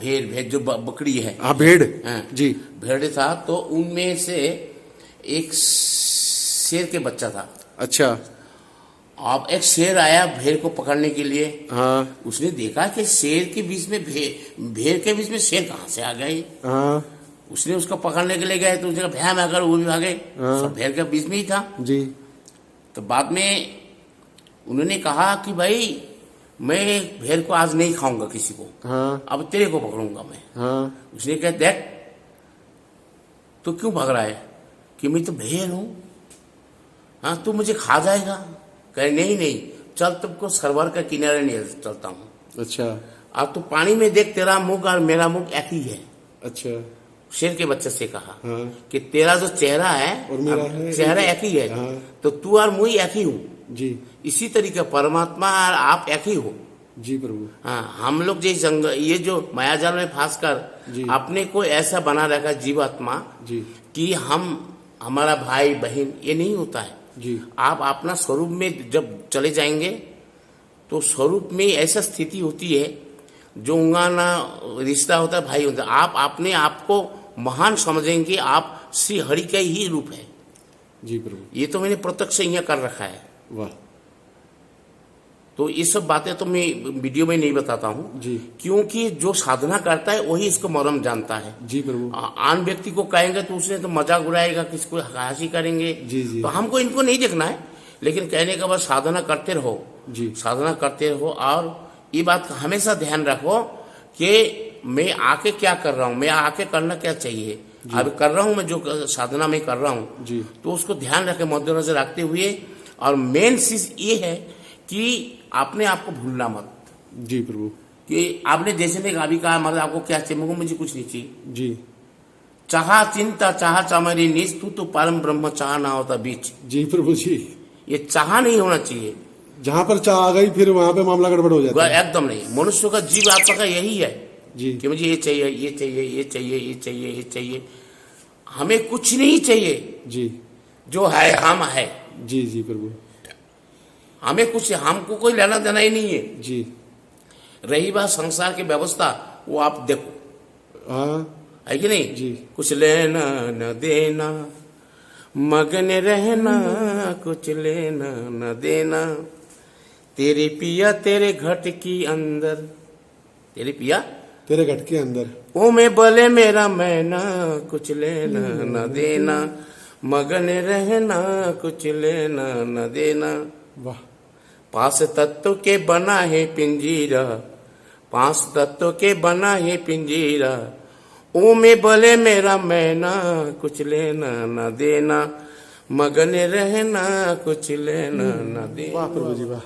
भेड़ भेड़ जो बकरी है। हाँ भेड़। हाँ, जी। भेड़ था तो उनमें से एक शेर के बच्चा था। अच्छा। अब एक शेर आया भेड़ को पकड़ने के लिए। हाँ। उसने देखा कि शेर के बीच में भेड़ के बीच में शेर कहाँ से आ गए। हाँ। उसने उसको पकड़ने के लिए गए तो उसने कहा भैया मैं अगर वो भी भागे। हाँ। सब भेड़ के बीच में ही था। जी। तो बाद में उन्होंने कहा कि भाई मैं भेड़ को आज नहीं खाऊंगा किसी को। हाँ। अब तेरे को पकड़ूंगा मैं। हाँ। उसने कहा देख तू क्यों भाग रहा है कि मैं तो भेड़ हूं। हाँ तू मुझे खा जाएगा। कहे नहीं नहीं चल तुमको सरोवर का किनारे नहीं चलता हूँ। अच्छा। अब तू पानी में देख तेरा मुख और मेरा मुख एक ही है। अच्छा। शेर के बच्चे से कहा हाँ। कि तेरा जो चेहरा है और मेरा है चेहरा एक ही है। हाँ। तो तू और मुझ एक ही हूँ। जी। इसी तरीके परमात्मा और आप एक ही हो। जी प्रभु। हाँ हम लोग ये जो मायाजाल में फंस कर अपने को ऐसा बना रखा जीवात्मा जी कि हम हमारा भाई बहन ये नहीं होता है। जी। आप अपना स्वरूप में जब चले जाएंगे तो स्वरूप में ऐसा स्थिति होती है जो उंगाना रिश्ता होता है भाई होता है। आप अपने आप को महान समझेंगे। आप श्री हरि का ही रूप है। जी प्रभु। ये तो मैंने प्रत्यक्ष यहाँ कर रखा है। वाह। तो ये सब बातें तो मैं वीडियो में नहीं बताता हूँ जी। क्योंकि जो साधना करता है वही इसको मर्म जानता है। जी प्रभु। आन व्यक्ति को कहेंगे तो उसने तो मजाक उड़ाएगा किसको हंसी करेंगे। जी जी। तो हमको इनको नहीं देखना है लेकिन कहने का बाद साधना करते रहो। जी। साधना करते रहो और ये बात का हमेशा ध्यान रखो कि मैं आके क्या कर रहा हूँ। मैं आके करना क्या चाहिए। अब कर रहा हूँ मैं जो साधना में कर रहा हूँ जी। तो उसको ध्यान रखे मद्देनजर रखते हुए। और मेन चीज ये है कि अपने आप को भूलना मत। जी प्रभु। कि आपने जैसे ने अभी कहा मतलब आपको क्या चाहिए। मुझे कुछ नहीं चाहिए। जी। चाह चिंता चाह चामेरी नीच तू तो परम ब्रह्म चाह ना होता बीच। जी प्रभु जी। ये चाह नहीं होना चाहिए। जहां पर चाह आ गई फिर वहां पे मामला गड़बड़ हो जाता है। एकदम नहीं। मनुष्य का जीव आत्मा का यही है जी कि मुझे ये चाहिए ये चाहिए ये चाहिए ये चाहिए ये चाहिए। हमें कुछ नहीं चाहिए। जी। जो है हम है। जी जी प्रभु। हमें कुछ हमको कोई लेना देना ही नहीं है। जी। रही बात संसार की व्यवस्था वो आप देखो। हाँ है कि नहीं जी। कुछ लेना न देना मगन रहना कुछ लेना न देना तेरे पिया तेरे घट की अंदर। तेरे पिया तेरे घट के अंदर ओ मैं बोले मेरा मैना कुछ लेना न देना मगन रहना कुछ लेना न देना। वाह। पांच तत्व के बना है पिंजीरा। पांच तत्व के बना है पिंजीरा। ओ में बोले मेरा मैना कुछ लेना न देना मगन रहना कुछ लेना न देना। वाह प्रभु जी वाह।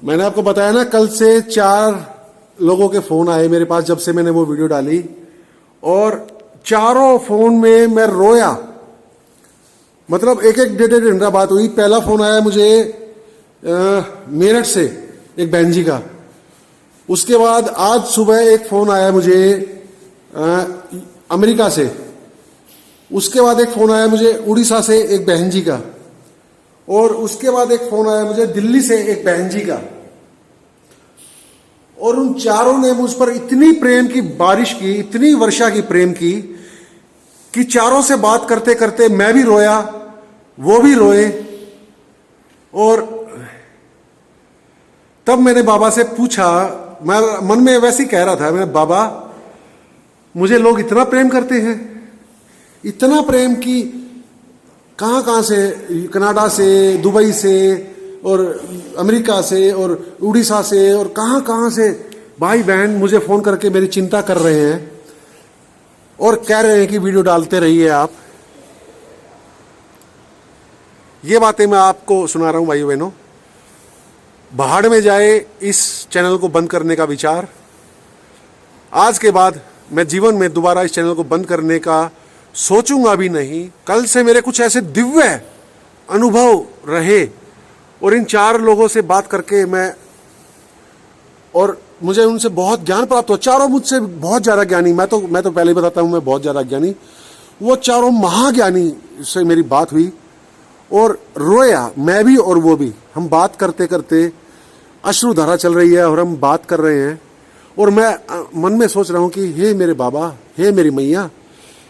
मैंने आपको बताया ना कल से 4 लोगों के फोन आए मेरे पास जब से मैंने वो वीडियो डाली और चारों फोन में मैं रोया। मतलब एक एक डेढ़ घंटा बात हुई। पहला फोन आया मुझे मेरठ से एक बहन जी का। उसके बाद आज सुबह एक फोन आया मुझे अमेरिका से। उसके बाद एक फोन आया मुझे उड़ीसा से एक बहन जी का। और उसके बाद एक फोन आया मुझे दिल्ली से एक बहन जी का। और उन चारों ने मुझ पर इतनी प्रेम की बारिश की इतनी वर्षा की प्रेम की कि चारों से बात करते करते मैं भी रोया वो भी रोए। और तब मैंने बाबा से पूछा मैं मन में वैसे ही कह रहा था मैं बाबा मुझे लोग इतना प्रेम करते हैं इतना प्रेम कि कहां कहां से कनाडा से दुबई से और अमेरिका से और उड़ीसा से और कहां कहां से भाई बहन मुझे फोन करके मेरी चिंता कर रहे हैं और कह रहे हैं कि वीडियो डालते रहिए आप। ये बातें मैं आपको सुना रहा हूं भाइयों बहनों। भाड़ में जाए इस चैनल को बंद करने का विचार। आज के बाद मैं जीवन में दोबारा इस चैनल को बंद करने का सोचूंगा भी नहीं। कल से मेरे कुछ ऐसे दिव्य अनुभव रहे और इन 4 लोगों से बात करके मैं और मुझे उनसे बहुत ज्ञान प्राप्त हुआ। चारों मुझसे बहुत ज्यादा ज्ञानी। मैं तो पहले ही बताता हूं मैं बहुत ज्यादा ज्ञानी। वो चारों महाज्ञानी से मेरी बात हुई और रोया मैं भी और वो भी। हम बात करते करते अश्रुधारा चल रही है और हम बात कर रहे हैं और मैं मन में सोच रहा हूं कि हे मेरे बाबा, हे मेरी मैया,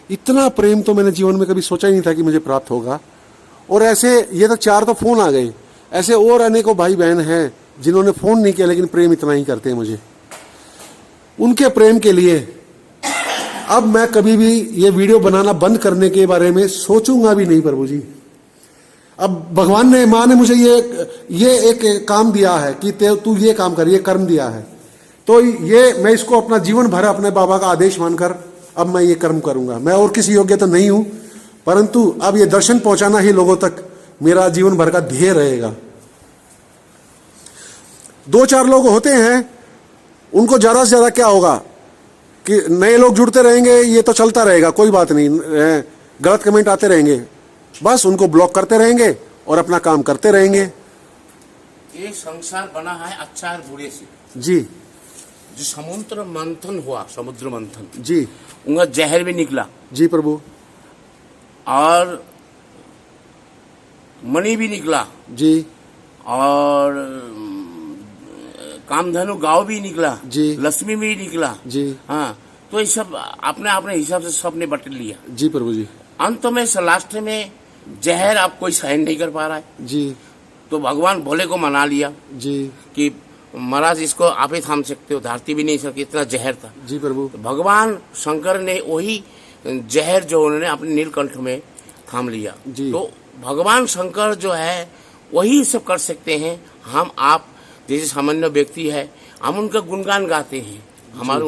इतना प्रेम तो मैंने जीवन में कभी सोचा ही नहीं था कि मुझे प्राप्त होगा। और ऐसे ये तो 4 तो फोन आ गए, ऐसे और अनेकों भाई बहन हैं जिन्होंने फोन नहीं किया लेकिन प्रेम इतना ही करते हैं मुझे। उनके प्रेम के लिए अब मैं कभी भी ये वीडियो बनाना बंद करने के बारे में सोचूंगा भी नहीं प्रभु जी। अब भगवान ने, माँ ने मुझे ये एक काम दिया है कि तू ये काम कर, ये कर्म दिया है, तो ये मैं इसको अपना जीवन भर अपने बाबा का आदेश मानकर अब मैं ये कर्म करूंगा। मैं और किसी योग्य तो नहीं हूं, परंतु अब ये दर्शन पहुंचाना ही लोगों तक मेरा जीवन भर का ध्येय रहेगा। 2-4 लोग होते हैं, उनको ज्यादा से ज्यादा क्या होगा कि नए लोग जुड़ते रहेंगे, ये तो चलता रहेगा, कोई बात नहीं, गलत कमेंट आते रहेंगे, बस उनको ब्लॉक करते रहेंगे और अपना काम करते रहेंगे। ये संसार बना है अच्छा और बुरे से। जी जो समुद्र मंथन हुआ, समुद्र मंथन जी, उनका जहर भी निकला जी प्रभु, और मणि भी निकला, जी और कामधेनु गांव भी निकला, जी, लक्ष्मी भी निकला, जी हाँ। तो ये सब अपने अपने हिसाब से सबने बट लिया। जी प्रभु जी। अंत में लास्ट में जहर आप कोई सहन नहीं कर पा रहा है, जी, तो भगवान भोले को मना लिया जी, कि महाराज इसको आप ही थाम सकते हो, धारती भी नहीं सकती, इतना जहर था। जी प्रभु। तो भगवान शंकर ने वही जहर जो उन्होंने अपने नीलकंठ में थाम लिया। जी। तो भगवान शंकर जो है वही सब कर सकते हैं। हम आप जैसे सामान्य व्यक्ति है, हम उनका गुणगान गाते हैं, हमारे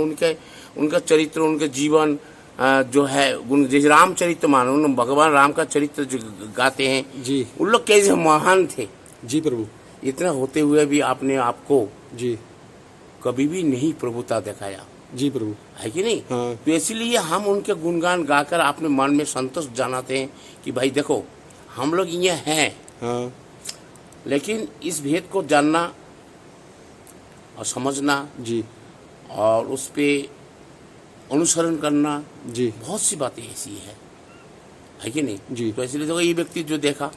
उनका चरित्र, उनके जीवन जो है गुण, जैसे रामचरित्र मानो, भगवान राम का चरित्र जो गाते हैं जी, उन लोग कैसे महान थे। जी प्रभु। इतना होते हुए भी आपने आपको जी, कभी भी नहीं प्रभुता दिखाया, जी प्रभु, है कि नहीं? हाँ। तो इसलिए हम उनके गुणगान गाकर अपने मन में संतोष जनाते हैं कि भाई देखो हम लोग ये हैं। हाँ, लेकिन इस भेद को जानना और समझना जी, और उस पे अनुसरण करना, जी, बहुत सी बातें ऐसी है कि नहीं? जी। तो इसलिए तो ये व्यक्ति जो देखा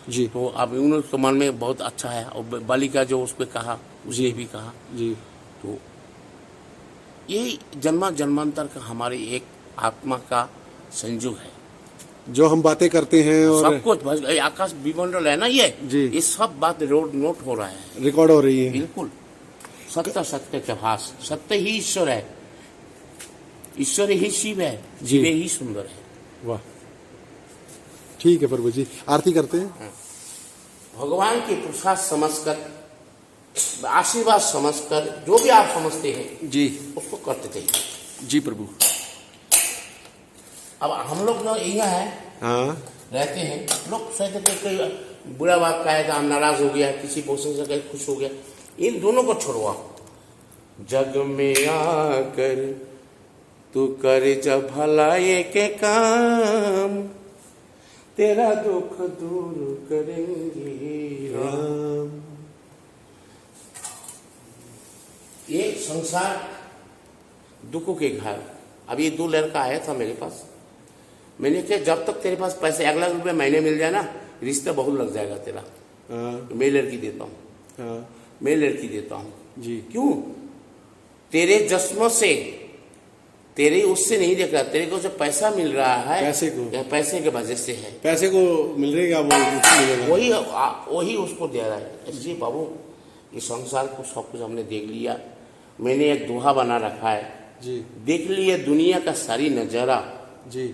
जी, तो अब उनके मन में बहुत अच्छा है, और बालिका जो उसको कहा उसने भी कहा। जी, तो ये जन्मांतर का हमारे एक आत्मा का संयोग है। जो हम बातें करते हैं और सब कुछ आकाश विमंडल है ना, जी। ये सब बात नोट हो रहा है, रिकॉर्ड हो रही है। बिल्कुल। सत्य सत्य का भास, सत्य ही ईश्वर है, ईश्वर ही शिव है, जी। शिव ही सुंदर है। वाह, ठीक है प्रभु जी, आरती करते हैं। भगवान के प्रसाद समझकर, आशीर्वाद समझकर, जो भी आप समझते हैं जी, उसको करते चाहिए। जी प्रभु। अब हम लोग जो यहाँ है, हाँ, रहते हैं, लोग शायद कोई बुरा बात कहेगा, नाराज हो गया, किसी पोषण से कहीं खुश हो गया, इन दोनों को छोड़वा। जग में आकर तू कर जब भलाई के काम, तेरा दुख दूर करेंगे राम। ये संसार दुखों के घर। अब ये 2 लड़का आया था मेरे पास, मैंने कहा जब तक तेरे पास पैसे 1 लाख रुपए महीने मिल जाए ना, रिश्ता बहुत लग जाएगा तेरा। तो मैं लड़की देता हूँ, मैं लड़की देता हूँ जी। क्यों? तेरे जस्मों से, तेरे उससे नहीं देख रहा, तेरे को जो पैसा मिल रहा है, पैसे को, या पैसे के वजह से है, पैसे को मिल रही है, वही उसको दे रहा है। इसलिए बाबू ये संसार को सब कुछ हमने देख लिया। मैंने एक दोहा बना रखा है जी, देख लिए दुनिया का सारी नजारा, जी,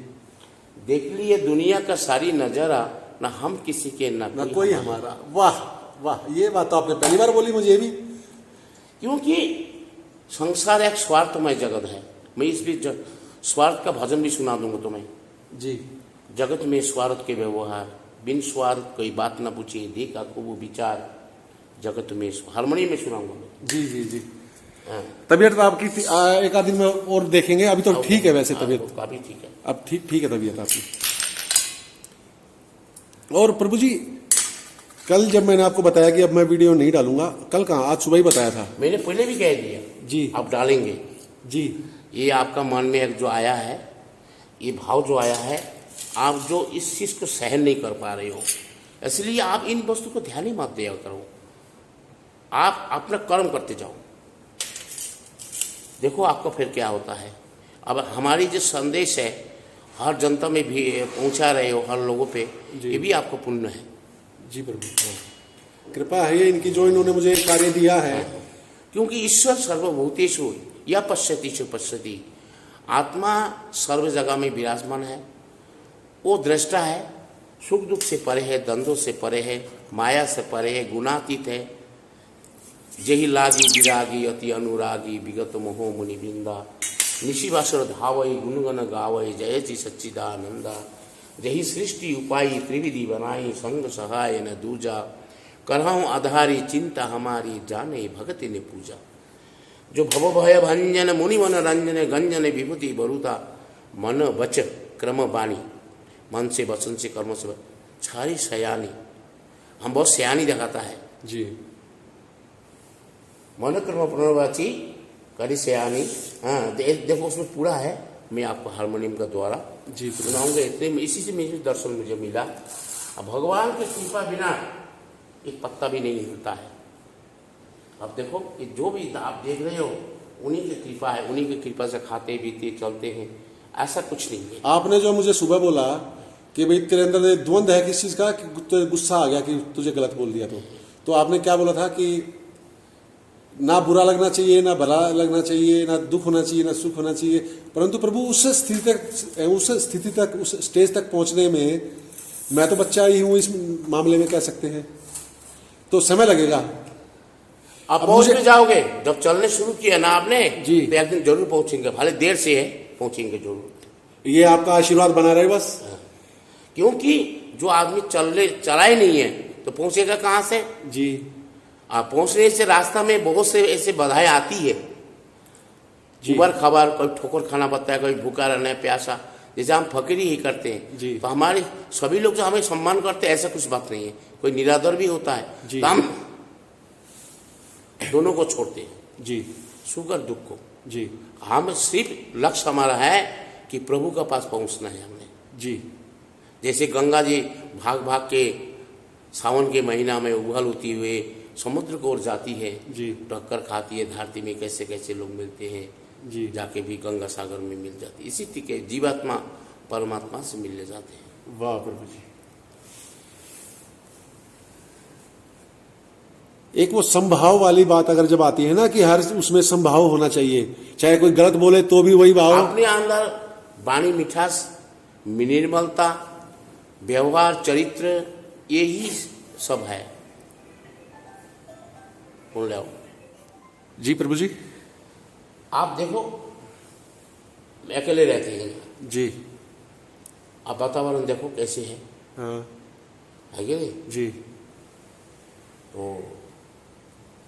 देख लिए दुनिया का सारी नजारा, ना हम किसी के ना कोई हमारा। वाह वाह, ये बात तो आपने पहली बार बोली मुझे भी। क्योंकि संसार एक स्वार्थमय जगत है। मैं इस बीच स्वार्थ का भजन भी सुना दूंगा तुम्हें। जी, जगत में स्वार्थ के व्यवहार, बिन स्वार्थ कोई बात ना पूछे, देखा खूब विचार, जगत में हारमोनी में सुनाऊंगा मैं। जी, जी, जी। हाँ। तबीयत तो आपकी एक आध दिन में और देखेंगे, अभी तो ठीक है वैसे तबीयत, काफी ठीक है, अब ठीक है तबीयत आपकी। और प्रभु जी, कल जब मैंने आपको बताया कि अब मैं वीडियो नहीं डालूंगा, कल कहाँ, आज सुबह ही बताया था। मैंने पहले भी कह दिया जी, आप डालेंगे जी। ये आपका मन में एक जो आया है, ये भाव जो आया है, आप जो इस चीज को सहन नहीं कर पा रहे हो, इसलिए आप इन वस्तु को ध्यान ही मत दिया करो, आप अपना कर्म करते जाओ। देखो आपका फिर क्या होता है। अब हमारी जो संदेश है हर जनता में भी पहुंचा रहे हो, हर लोगों पे, ये भी आपको पुण्य है। जी प्रभु, कृपा है ये इनकी जो इन्होंने मुझे कार्य दिया है। क्योंकि ईश्वर सर्वभूतेषु या पश्यति च पश्यति, आत्मा सर्व जगह में विराजमान है, वो दृष्टा है, सुख दुख से परे है, द्वंद्व से परे है, माया से परे है, गुणातीत है। जेहि लागी विरागी अति अनुरागी विगत मोहो मुनि बिंदा, निशिवासर धावई गुणगन गावई जयति सच्चिदानंदा। जही सृष्टि उपाई त्रिविधि बनाई, संग सहाय न दूजा, करहूँ आधारी चिंता हमारी, जाने भगति ने पूजा। जो भव भय भंजन मुनि मन रंजन, गंजन विभूति बरुता, मन वच क्रम बानी, मन से वचन से कर्म से छारी सयानी। हम बहुत सयानी दिखाता है जी। मन कर्म प्रणवाची करी सयानी। हाँ देखो उसमें पूरा है, मैं आपको हारमोनियम का द्वारा जी सुनाऊंगा। इतने में इसी से मेरे दर्शन मुझे मिला। अब भगवान की कृपा बिना एक पत्ता भी नहीं हिलता है। अब देखो कि जो भी आप देख रहे हो उन्हीं की कृपा है, उन्हीं की कृपा से खाते पीते चलते हैं, ऐसा कुछ नहीं है। आपने जो मुझे सुबह बोला कि भाई तेरे अंदर द्वंद है किस चीज का, कि तुझे गुस्सा आ गया कि तुझे गलत बोल दिया, तो आपने क्या बोला था कि ना बुरा लगना चाहिए, ना भला लगना चाहिए, ना दुख होना चाहिए, ना सुख होना चाहिए, परंतु प्रभु उस स्थिति तक उस स्टेज तक पहुंचने में मैं तो बच्चा ही हूं इस मामले में, कह सकते हैं, तो समय लगेगा। आप पहुंच भी जाओगे जब चलने शुरू किया ना आपने जी, तो एक दिन जरूर पहुंचेंगे, भले देर से है पहुंचेंगे जरूर। ये आपका आशीर्वाद बना रहे बस। क्योंकि जो आदमी चला ही नहीं है तो पहुंचेगा कहां से जी। आप पहुंचने से रास्ता में बहुत से ऐसे बाधाएं आती है, उबर खबर, कोई ठोकर खाना पड़ता है, कोई भूखा रहना है, प्यासा, जैसे हम फकीरी ही करते हैं जी। तो हमारे सभी लोग जो हमें सम्मान करते हैं ऐसा कुछ बात नहीं है, कोई निरादर भी होता है जी। तो हम दोनों को छोड़ते हैं जी सुख और दुख को। जी हम सिर्फ लक्ष्य हमारा है कि प्रभु के पास पहुंचना है हमने। जी। जैसे गंगा जी भाग भाग के सावन के महीना में उबल होती हुए समुद्र को ओर जाती है जी। टक्कर खाती है धरती में, कैसे कैसे लोग मिलते हैं जी। जाके भी गंगा सागर में मिल जाती है। इसी तरीके जीवात्मा परमात्मा से मिलने जाते हैं। वाह प्रभु जी। एक वो संभाव वाली बात अगर जब आती है ना कि हर उसमें संभाव होना चाहिए, चाहे कोई गलत बोले तो भी वही भाव। अपने अंदर वाणी मिठास, निर्मलता, व्यवहार, चरित्र, यही सब है। बोल रहे हो जी प्रभु जी। आप देखो अकेले रहते हैं जी। आप वातावरण देखो कैसे है, हाँ है कि नहीं? जी। तो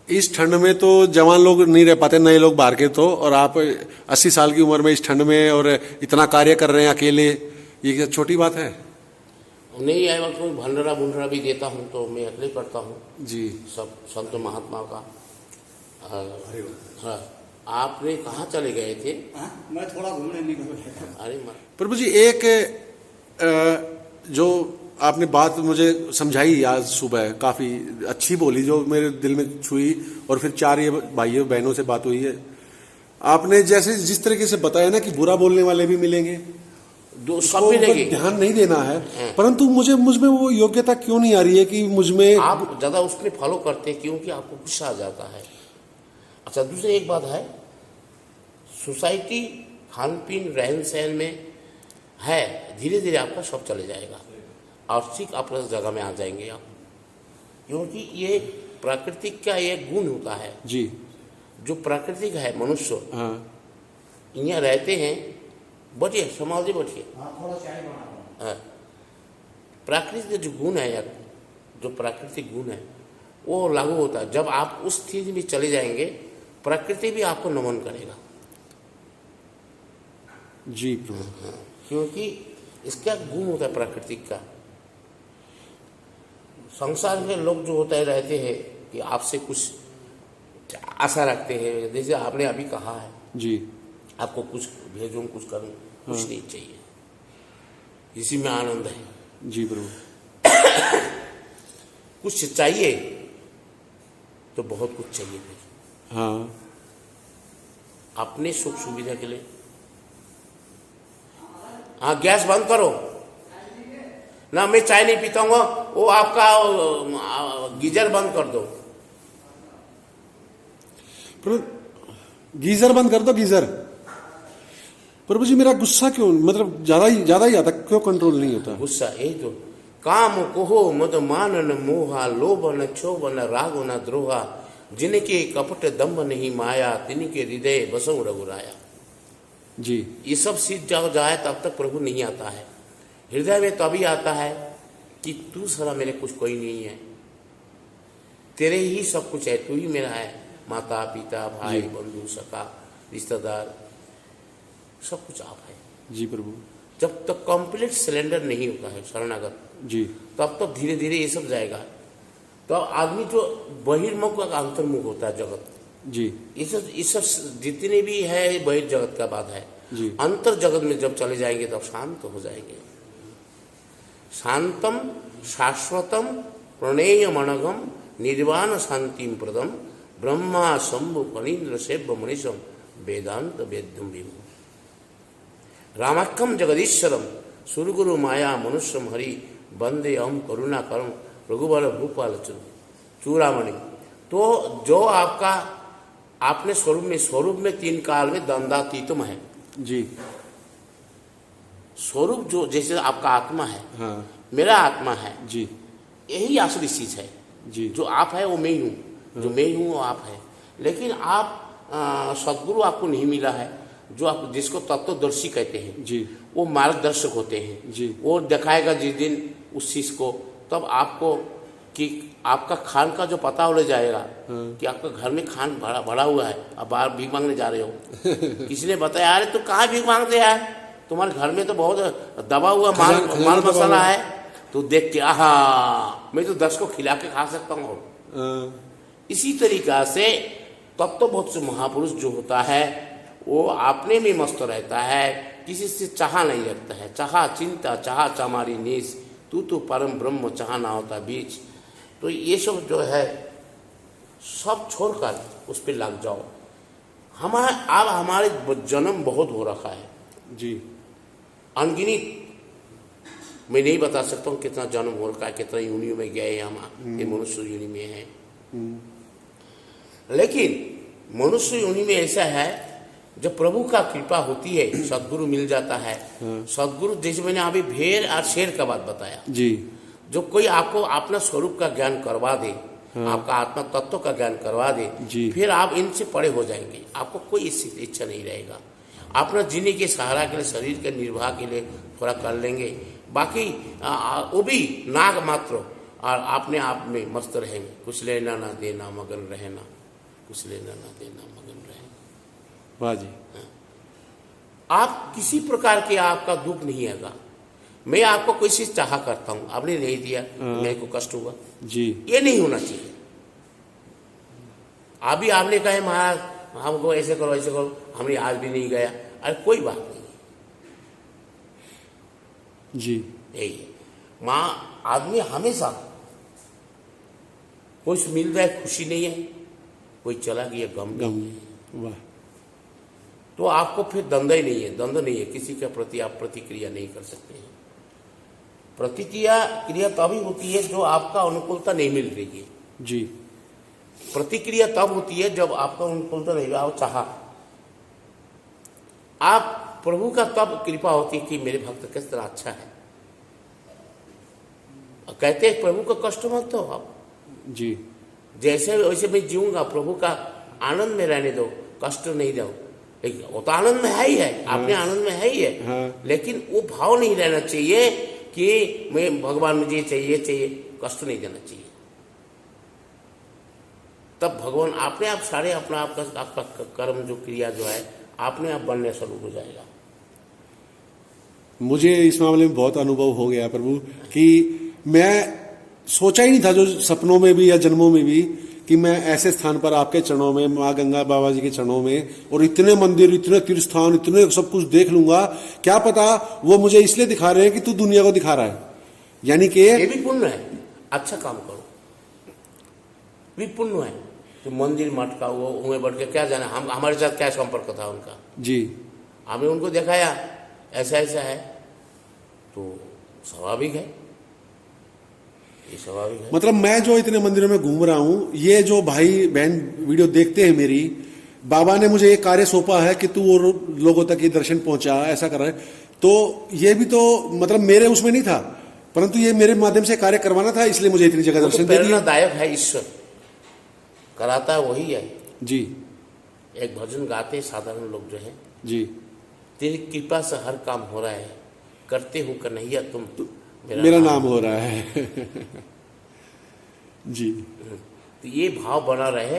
इस ठंड में तो जवान लोग नहीं रह पाते, नए लोग बाहर के तो, और आप 80 साल की उम्र में इस ठंड में और इतना कार्य कर रहे हैं अकेले, ये क्या छोटी बात है? नहीं आए वक्त कोई भंडारा भुंडरा भी देता हूँ तो मैं अकेले करता हूँ जी। सब संत महात्मा का। हाँ आपने कहाँ चले गए थे? मैं थोड़ा घूमने निकल गया। अरे प्रभु जी एक जो आपने बात मुझे समझाई आज सुबह, काफी अच्छी बोली, जो मेरे दिल में छुई, और फिर 4 ये भाइयों बहनों से बात हुई है। आपने जैसे जिस तरीके से बताया ना कि बुरा बोलने वाले भी मिलेंगे, सब मिलेंगे, ध्यान नहीं देना है, परंतु मुझमें वो योग्यता क्यों नहीं आ रही है कि मुझमें आप ज्यादा उसमें फॉलो करते हैं क्योंकि आपको गुस्सा आ जाता है। अच्छा दूसरी एक बात है, सोसाइटी खान पीन रहन सहन में है, धीरे धीरे आपका सब चले जाएगा और ठीक अपने जगह में आ जाएंगे आप, क्योंकि ये प्राकृतिक का एक गुण होता है जी। जो प्राकृतिक है मनुष्य, हाँ यहाँ रहते हैं, बैठिए समाज जी बैठिए। थोड़ा चाय बना हाँ प्राकृतिक जो गुण है यार, जो प्राकृतिक गुण है वो लागू होता है। जब आप उस चीज में चले जाएंगे प्रकृति भी आपको नमन करेगा जी प्रभु। क्योंकि इसका गुण होता है प्राकृतिक का। संसार के लोग जो होते रहते हैं कि आपसे कुछ आशा रखते हैं, जैसे आपने अभी कहा है जी। आपको कुछ भेजूं कुछ करूं, कुछ नहीं चाहिए, इसी में आनंद है जी प्रभु। कुछ चाहिए तो बहुत कुछ चाहिए फिर। हाँ अपने सुख सुविधा के लिए। हाँ, गैस बंद करो ना, मैं चाय नहीं पीता हूँ, वो आपका गीजर बंद कर दो। गीजर बंद कर दो, गीजर। प्रभु जी मेरा गुस्सा क्यों, मतलब ज्यादा ही आता, क्यों कंट्रोल नहीं होता? गुस्सा यही तो, काम कोहो मद मान न मोहा, लोभ न क्षोभ न राग न द्रोहा, जिनके कपट दम्भ नहीं माया, तिनके हृदय बसौ रघुराया। जी, ये सब सीध जाए तब तक प्रभु नहीं आता है। हृदय में तभी आता है कि तू सारा मेरे कुछ कोई नहीं है, तेरे ही सब कुछ है, तू ही मेरा है, माता पिता भाई बंधु सखा रिश्तेदार सब कुछ आप है। जी प्रभु। जब तक कंप्लीट सिलेंडर नहीं होता है शरणागत, जी, तब तो धीरे धीरे ये सब जाएगा। तो आदमी जो बहिर्मुख का अंतर्मुख होता है जगत, जी, ये सब जितने भी है बहिर्जगत का बात है। जी, अंतर जगत में जब चले जाएंगे तब शांत हो जाएंगे। शांतम शाश्वतम प्रणेय मनगम निर्वाण शांतिम प्रदम ब्रह्मा शंभु फणीन्द्र सेव्य मनीषम वेदांत वेद्यम विभु रामाख्यम जगदीश्वरम सुरगुरु माया मनुष्यम हरि वंदे अहम करुणा करम रघुवर भूपाल चूड़ामणि। तो जो आपका आपने स्वरूप में तीन काल में दंडातीतम है। जी, स्वरूप जो जैसे आपका आत्मा है, हाँ, मेरा आत्मा है, जी, यही असली चीज है। जी, जो आप है वो मैं ही हूँ, जो मैं ही हूँ वो आप है। लेकिन आप सदगुरु आपको नहीं मिला है, जो आप जिसको तत्वदर्शी कहते हैं, जी, वो मार्गदर्शक होते हैं। जी, वो दिखाएगा जिस दिन उस चीज को, तब आपको कि आपका खान का जो पता हो जाएगा कि आपका घर में खान भरा हुआ है, अब बाहर भीख मांगने जा रहे हो। किसी ने बताया अरे तू कहाँ भीख मांगते हैं, तुम्हारे घर में तो बहुत दबा हुआ माल मसाला है। तो देख के आहा, मैं तो 10 को खिला के खा सकता हूँ। इसी तरीका से तत्वबोध से महापुरुष जो होता है वो अपने में मस्त रहता है, किसी से चाह नहीं रखता है। चाह चिंता चाह चामारी नीस, तू तो परम ब्रह्म चाह ना होता बीच। तो ये सब जो है सब छोड़कर उस पर लग जाओ। हमारे जन्म बहुत हो रखा है जी, अनगिनित। मैं नहीं बता सकता हूँ कितना जन्म हो रखा है, कितना यूनियों में गए हम, ये मनुष्य यूनि में है। लेकिन मनुष्य यूनि में ऐसा है जब प्रभु का कृपा होती है, सदगुरु मिल जाता है। सदगुरु जैसे मैंने अभी भेड़ और शेर का बात बताया, जी, जो कोई आपको अपना स्वरूप का ज्ञान करवा दे, आपका आत्मा तत्व का ज्ञान करवा दे, फिर आप इनसे परे हो जाएंगे। आपको कोई इससे इच्छा नहीं रहेगा। अपना जीने के सहारा के लिए, शरीर के निर्वाह के लिए थोड़ा कर लेंगे, बाकी वो भी नाग मात्र, और अपने आप में मस्त रहेंगे। कुछ लेना ना देना मगन रहना, कुछ लेना ना देना मगन रहना। वाह जी। आप किसी प्रकार के आपका दुख नहीं आएगा। मैं आपको कोई चीज चाह करता हूं, आपने नहीं दिया, मेरे को कष्ट हुआ जी, ये नहीं होना चाहिए। अभी आपने कहा महाराज हमको ऐसे करो ऐसे करो, हमने आज भी नहीं गया, अरे कोई बात नहीं जी। यही है माँ, आदमी हमेशा कुछ मिल जाए खुशी नहीं है, कोई चला गया गम नहीं है। वाह। तो आपको फिर द्वंद्व ही नहीं है, द्वंद्व नहीं है, किसी के प्रति आप प्रतिक्रिया नहीं कर सकते हैं। क्रिया तभी होती है जो आपका अनुकूलता नहीं मिल रही है जी। प्रतिक्रिया तब होती है जब आपका अनुकूलता नहीं रहा, चाह आप प्रभु का तब कृपा होती है कि मेरे भक्त किस तरह अच्छा है। कहते हैं प्रभु का कष्ट मत दो आप जी, जैसे वैसे मैं जीऊंगा, प्रभु का आनंद में रहने दो, कष्ट नहीं दो। लेकिन वो तो आनंद में है ही है, आपने आनंद में है ही है। लेकिन वो भाव नहीं रहना चाहिए कि मैं भगवान मुझे चाहिए, कष्ट नहीं देना चाहिए। तब भगवान आपने आप सारे अपना आपका कर्म जो क्रिया जो है आपने आप बनने शुरू हो जाएगा। मुझे इस मामले में बहुत अनुभव हो गया प्रभु कि मैं सोचा ही नहीं था, जो सपनों में भी या जन्मों में भी, कि मैं ऐसे स्थान पर आपके चरणों में, माँ गंगा बाबा जी के चरणों में, और इतने मंदिर, इतने तीर्थ स्थान, इतने सब कुछ देख लूंगा। क्या पता वो मुझे इसलिए दिखा रहे हैं कि तू दुनिया को दिखा रहा है, यानी कि ये भी पुण्य है। अच्छा काम करो, भी पुण्य है। तो मंदिर मटका वो उन्हें बढ़ के क्या जाना, हम हमारे साथ क्या संपर्क था उनका। जी। हमने उनको दिखाया ऐसा ऐसा है, तो स्वाभाविक है, ये स्वाभाविक है। मतलब मैं जो इतने मंदिरों में घूम रहा हूं, ये जो भाई बहन वीडियो देखते हैं मेरी, बाबा ने मुझे एक कार्य सौंपा है कि तू वो लोगों तक ये दर्शन पहुंचा, ऐसा कर रहा है, तो ये भी तो मतलब मेरे उसमें नहीं था, परंतु ये मेरे माध्यम से कार्य करवाना था, इसलिए मुझे इतनी जगह दर्शन दे दिया। प्रेरणादायक है, ईश्वर कराता है वही है। जी एक भजन गाते साधारण लोग जो है, जी। तेरी कृपा से हर काम हो रहा है, करते हो कन्हैया तुम मेरा नाम हो रहा है। जी। तो ये भाव बना रहे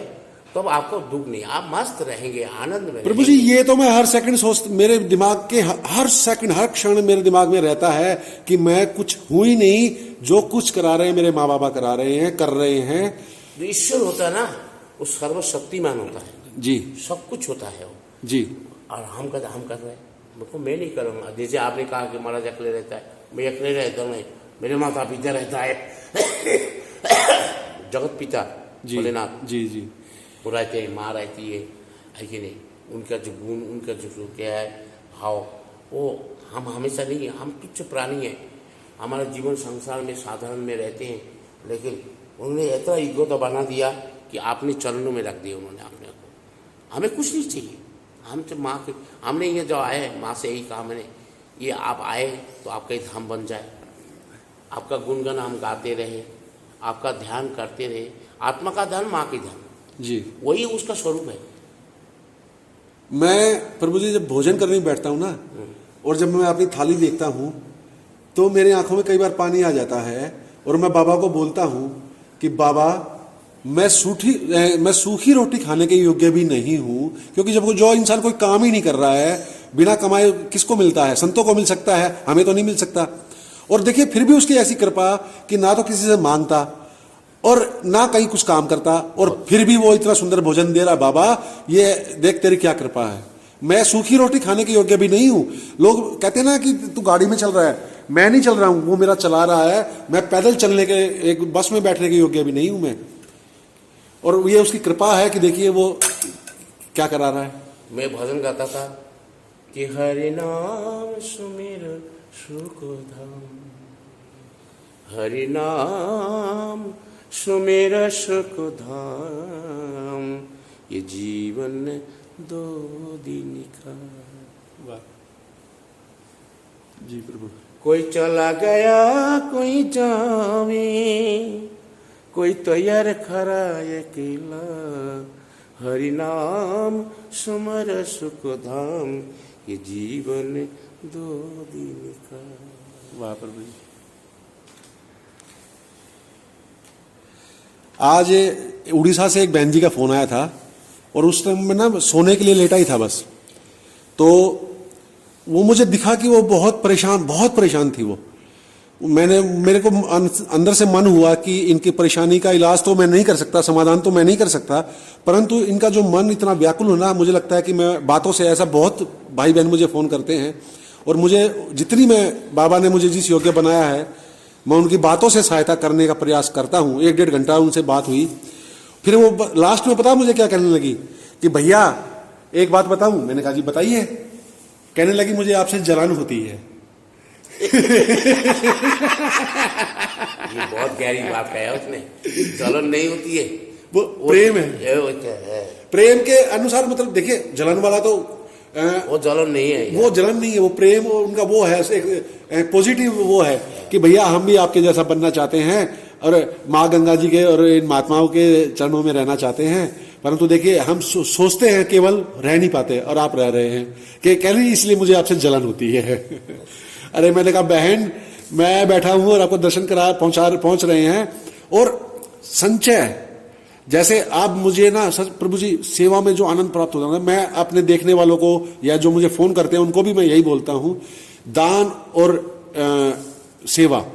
तो अब आपको दुख नहीं, आप मस्त रहेंगे, आनंद में प्रभु जी, ये तो मैं हर सेकंड सोच, मेरे दिमाग के हर सेकंड हर क्षण मेरे दिमाग में रहता है कि मैं कुछ हूं ही नहीं, जो कुछ करा रहे हैं मेरे माँ बाबा करा रहे हैं, कर रहे हैं। जो ईश्वर होता है ना, वो सर्वशक्तिमान होता है जी सब कुछ होता है वो। जी। और हम कर रहे हैं, देखो मैं नहीं करूँगा। जैसे आपने कहा कि महाराज अकेले रहता है, मैं अकेले रहता हूँ, मेरे माता पिता रहता है, जगत पिता जी भोलेनाथ जी जी। वो रहते हैं, माँ रहती है कि नहीं, उनका जो गुण, उनका जो क्या है भाव, वो हम हमेशा नहीं, हम तुच्छ प्राणी हैं, हमारा जीवन संसार में साधारण में रहते हैं, लेकिन उन्होंने इतना ईगो तो बना दिया कि आपने चरणों में रख दिया उन्होंने अपने को। हमें कुछ नहीं चाहिए, हम तो माँ के, हमने ये जो आए माँ से यही कहा मैंने, ये आप आए तो आपका ही धाम बन जाए, आपका गुणगान हम गाते रहे, आपका ध्यान करते रहे। आत्मा का ध्यान, माँ के ध्यान जी, वही उसका स्वरूप है। मैं प्रभु जी जब भोजन करने बैठता हूँ ना, और जब मैं अपनी थाली देखता हूँ, तो मेरी आंखों में कई बार पानी आ जाता है, और मैं बाबा को बोलता हूँ कि बाबा मैं सूखी रोटी खाने के योग्य भी नहीं हूँ, क्योंकि जब जो इंसान कोई काम ही नहीं कर रहा है, बिना कमाए किसको मिलता है? संतों को मिल सकता है, हमें तो नहीं मिल सकता। और देखिए फिर भी उसकी ऐसी कृपा कि ना तो किसी से मांगता और ना कहीं कुछ काम करता, और फिर भी वो इतना सुंदर भोजन दे रहा। बाबा ये देख तेरी क्या कृपा है, मैं सूखी रोटी खाने के योग्य भी नहीं हूं। लोग कहते हैं ना कि तू गाड़ी में चल रहा है, मैं नहीं चल रहा हूं, वो मेरा चला रहा है, मैं पैदल चलने के, एक बस में बैठने के योग्य भी नहीं हूं मैं। और ये उसकी कृपा है कि देखिए वो क्या करा रहा है। मैं भजन गाता था कि हरि नाम सुमिर सुख धाम, हरि नाम सुमिर सुख धाम, ये जीवन 2 दिन का। जी प्रभु। कोई चला गया कोई जावे, कोई तैयार खरा अकेला, हरि नाम सुमर सुख धाम, ये जीवन 2 दिन का। वाह प्रभु जी। आज उड़ीसा से एक बहन जी का फोन आया था, और उस टाइम में ना सोने के लिए लेटा ही था बस, तो वो मुझे दिखा कि वो बहुत परेशान थी वो। मेरे को अंदर से मन हुआ कि इनकी परेशानी का इलाज तो मैं नहीं कर सकता, समाधान तो मैं नहीं कर सकता, परंतु इनका जो मन इतना व्याकुल होना, मुझे लगता है कि मैं बातों से, ऐसा बहुत भाई बहन मुझे फोन करते हैं, और मुझे जितनी मैं, बाबा ने मुझे जिस योग्य बनाया है, मैं उनकी बातों से सहायता करने का प्रयास करता हूँ। 1-1.5 घंटा उनसे बात हुई, फिर वो लास्ट में पता मुझे क्या कहने लगी कि भैया एक बात बताऊं। मैंने कहा जी बताइए। कहने लगी मुझे आपसे जलन होती है। ये बहुत गहरी बात कहा उसने, जलन नहीं होती है, वो प्रेम है, वो क्या है, प्रेम के अनुसार। मतलब देखिए जलन वाला तो वो जलन नहीं है, वो जलन नहीं है, वो प्रेम उनका वो है, एक पॉजिटिव वो है कि भैया हम भी आपके जैसा बनना चाहते हैं, और माँ गंगा जी के और इन महात्माओं के चरणों में रहना चाहते हैं। परंतु देखिए हम सोचते हैं, केवल रह नहीं पाते, और आप रह रहे हैं कि कह रही इसलिए मुझे आपसे जलन होती है। अरे मैंने कहा बहन मैं बैठा हूं और आपको दर्शन करा पहुंच रहे हैं, और संचय जैसे आप मुझे ना, सच प्रभु जी सेवा में जो आनंद प्राप्त होता है, मैं अपने देखने वालों को या जो मुझे फोन करते हैं उनको भी मैं यही बोलता हूं, दान और सेवा,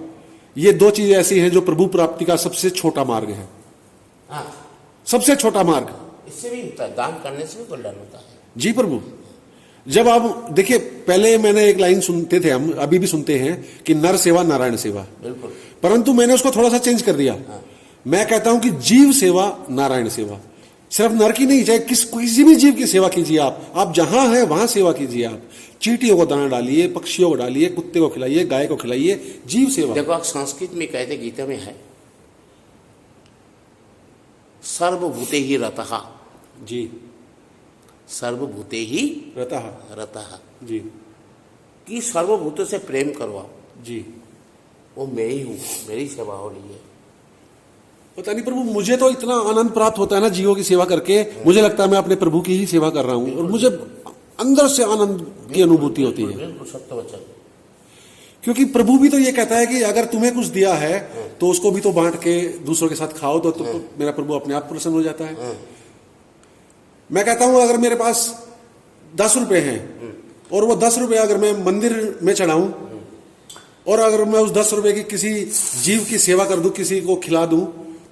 ये 2 चीजें ऐसी हैं जो प्रभु प्राप्ति का सबसे छोटा मार्ग है। हाँ, सबसे छोटा मार्ग इससे भी होता है, दान करने से भी कल्याण होता है। जी प्रभु। जब आप देखिए, पहले मैंने एक लाइन सुनते थे, हम अभी भी सुनते हैं कि नर सेवा नारायण सेवा, बिल्कुल, परंतु मैंने उसको थोड़ा सा चेंज कर दिया। मैं कहता हूं कि जीव सेवा नारायण सेवा। सिर्फ नर की नहीं, चाहे किसी भी जीव की सेवा कीजिए आप जहां हैं वहां सेवा कीजिए। आप चींटियों को दाना डालिए, पक्षियों को डालिए, कुत्ते को खिलाइए, गाय को खिलाइए, जीव सेवा। देखो आप संस्कृत में कहते, गीता में है, सर्वभूते ही रतः, जी, सर्वभूते ही रतः, रतः, जी कि सर्वभूतों से प्रेम करो आप, जी। वो मैं ही हूँ, मेरी सेवा हो रही है। पता नहीं प्रभु, मुझे तो इतना आनंद प्राप्त होता है ना जीवों की सेवा करके, मुझे लगता है मैं अपने प्रभु की ही सेवा कर रहा हूँ, और मुझे अंदर से आनंद की अनुभूति होती है। बिल्कुल सत्य वचन। क्योंकि प्रभु भी तो ये कहता है कि अगर तुम्हें कुछ दिया है तो उसको भी तो बांट के दूसरों के साथ खाओ, तो मेरा प्रभु अपने आप प्रसन्न हो जाता है। मैं कहता हूं अगर मेरे पास 10 रुपए हैं और वो 10 रुपए अगर मैं मंदिर में चढ़ाऊं और अगर मैं उस 10 रुपए की किसी जीव की सेवा कर दूं, किसी को खिला दूं,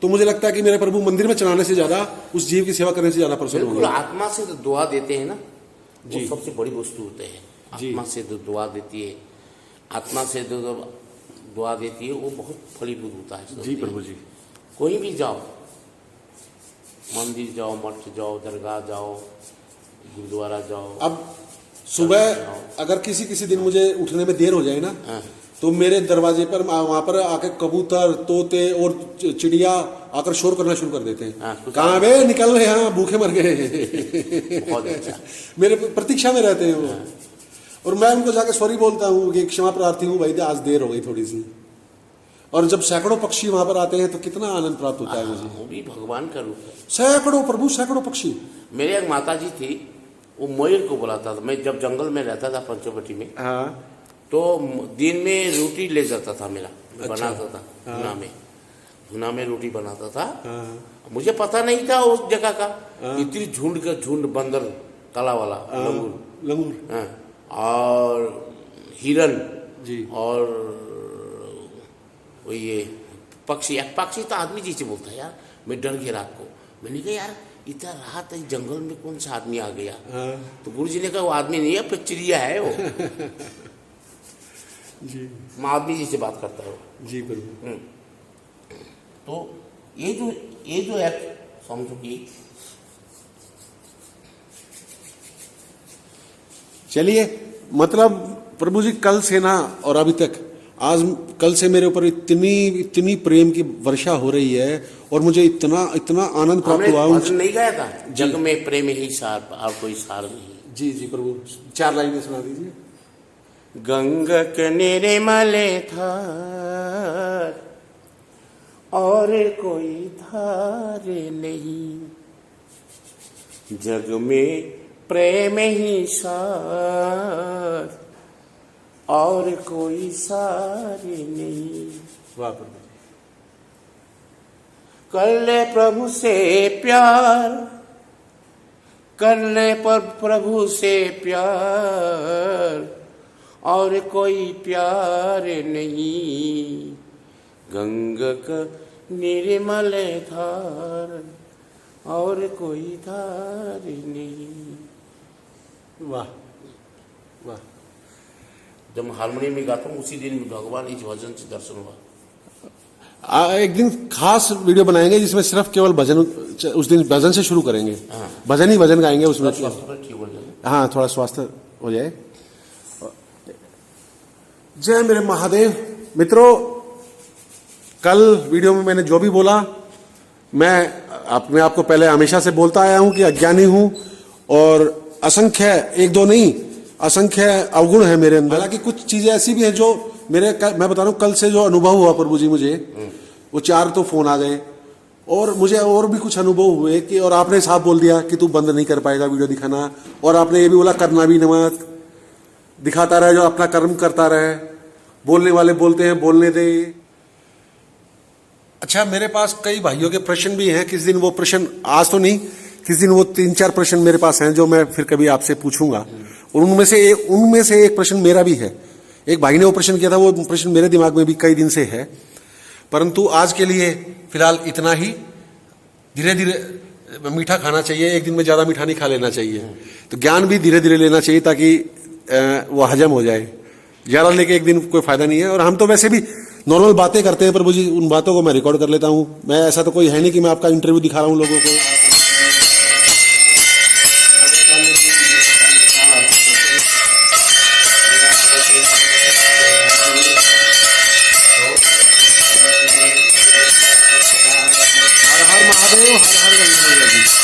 तो मुझे लगता है कि मेरे प्रभु मंदिर में चढ़ाने से ज्यादा उस जीव की सेवा करने से ज्यादा प्रसन्न बिल्कुल, होंगे। आत्मा से तो दुआ देते हैं ना, वो जी। सबसे बड़ी वस्तु होते हैं। जी। आत्मा से जो दुआ देती है, आत्मा से जो दुआ देती है, वो बहुत फलीभूत होता है। जी प्रभु जी। कोई भी जाओ, मंदिर जाओ, मठ जाओ, दरगाह जाओ, गुरुद्वारा जाओ। अब सुबह अगर किसी दिन मुझे उठने में देर हो जाए ना, हाँ। तो मेरे दरवाजे पर वहां पर आके कबूतर, तोते और चिड़िया आकर शोर करना शुरू कर देते हैं। हाँ, कहाँ बे, निकल रहे, यहाँ भूखे मर गए। बहुत अच्छा। मेरे प्रतीक्षा में रहते हैं वो। और मैं उनको जाके सॉरी बोलता हूँ कि क्षमा प्रार्थी हूँ भाई, आज देर हो गई थोड़ी सी। और जब सैकड़ों पक्षी वहां पर आते हैं तो कितना आनंद प्राप्त होता है मुझे। वो भी भगवान का रूप है। सैकड़ों प्रभु, सैकड़ों पक्षी। मेरे एक माता जी थी, वो मयूर को बुलाता था। मैं जब जंगल में रहता था पंचवटी में, हाँ, तो दिन में रोटी ले जाता था मेरा, बनाता था धुना में, धुना में रोटी बनाता था। हाँ, मुझे पता नहीं था उस जगह का, इतनी झुंड का झुंड बंदर, काला वाला लंगूर, लंगूर, हाँ, और हिरन जी, और वो ये पक्षी। एक पक्षी तो आदमी जैसे बोलता है यार। मैं डर गया रात को। मैंने कहा यार इतना रात है जंगल में, कौन सा आदमी आ गया? हाँ, तो गुरुजी ने कहा वो आदमी नहीं है, पर चिड़िया है वो। जी आदमी जैसे बात करता है वो। जी प्रभु। तो ये जो है समझो कि चलिए, मतलब प्रभु जी कल से ना और अभी तक, कल से मेरे ऊपर इतनी प्रेम की वर्षा हो रही है और मुझे इतना आनंद प्राप्त हुआ। भजन नहीं गाया था, जग में प्रेम ही सार और कोई सार नहीं। जी जी प्रभु, 4 लाइनें सुना दीजिए। गंगक निर्मले था और कोई धार नहीं, जग में प्रेम ही सार और कोई सार नहीं। वाह प्रभु। कर ले प्रभु से प्यार, कर ले पर प्रभु से प्यार और कोई प्यार नहीं, गंगक निर्मल धार और कोई धार नहीं। वाह वाह। जब हारमोनियम में गाता हूँ उसी दिन भगवान इस भजन से दर्शन हुआ। एक दिन खास वीडियो बनाएंगे जिसमें सिर्फ केवल भजन, उस दिन भजन से शुरू करेंगे। हाँ। भजन ही भजन गाएंगे उसमें। ठीक हो जाए। हाँ, थोड़ा स्वास्थ्य हो जाए। जय मेरे महादेव। मित्रों, कल वीडियो में मैंने जो भी बोला, मैं अपने आप को पहले हमेशा से बोलता आया हूं कि अज्ञानी हूं और असंख्य, एक दो नहीं, असंख्य अवगुण है मेरे अंदर। हालांकि कुछ चीजें ऐसी भी हैं जो मैं बता रहा हूं, कल से जो अनुभव हुआ प्रभु जी मुझे, वो 4 तो फोन आ गए और मुझे और भी कुछ अनुभव हुए कि, और आपने साफ बोल दिया कि तू बंद नहीं कर पाएगा वीडियो दिखाना, और आपने ये भी बोला करना भी न मत, दिखाता रहे, जो अपना कर्म करता रहे, बोलने वाले बोलते हैं, बोलने दे। अच्छा, मेरे पास कई भाइयों के प्रश्न भी हैं। किस दिन वो प्रश्न, आज तो नहीं, किस दिन वो 3-4 प्रश्न मेरे पास हैं जो मैं फिर कभी आपसे पूछूंगा। और उनमें से एक प्रश्न मेरा भी है। एक भाई ने वो प्रश्न किया था, वो प्रश्न मेरे दिमाग में भी कई दिन से है, परंतु आज के लिए फिलहाल इतना ही। धीरे धीरे मीठा खाना चाहिए, एक दिन में ज्यादा मीठा नहीं खा लेना चाहिए। तो ज्ञान भी धीरे धीरे लेना चाहिए ताकि वो हजम हो जाए। ज्यादा लेके एक दिन कोई फायदा नहीं है। और हम तो वैसे भी नॉर्मल बातें करते हैं प्रभु जी, उन बातों को मैं रिकॉर्ड कर लेता हूं। मैं, ऐसा तो कोई है नहीं कि मैं आपका इंटरव्यू दिखा रहा हूं लोगों को। हर हर गंगा मैया की।